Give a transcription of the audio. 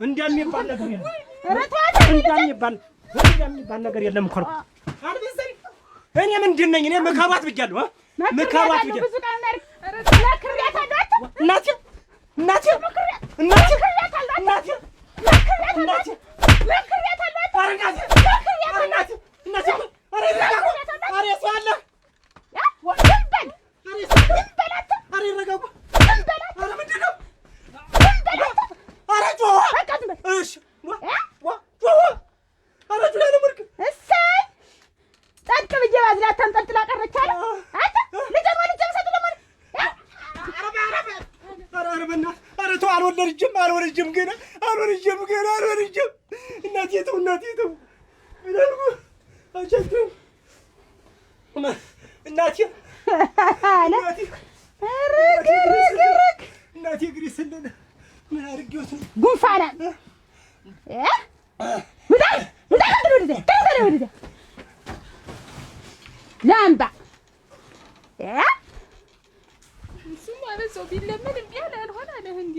እንደሚባል ነገር የለም። እንደሚባል ነገር የለም እኮ ነው። አልበሰል እኔ ምንድን ነኝ? እኔ መካባት ብያለሁ። መካባት ብያለሁ። እናቴ አልወልጅም ገና እናቴ ተው አልቻልኩም እናቴ እግሬ ሰለለ ምን አድርጌዎት ነው ጉንፋን ላምባ እሱም ማለት ሰው ቢለምን እምቢ አለ አልሆነ አለ እንዴ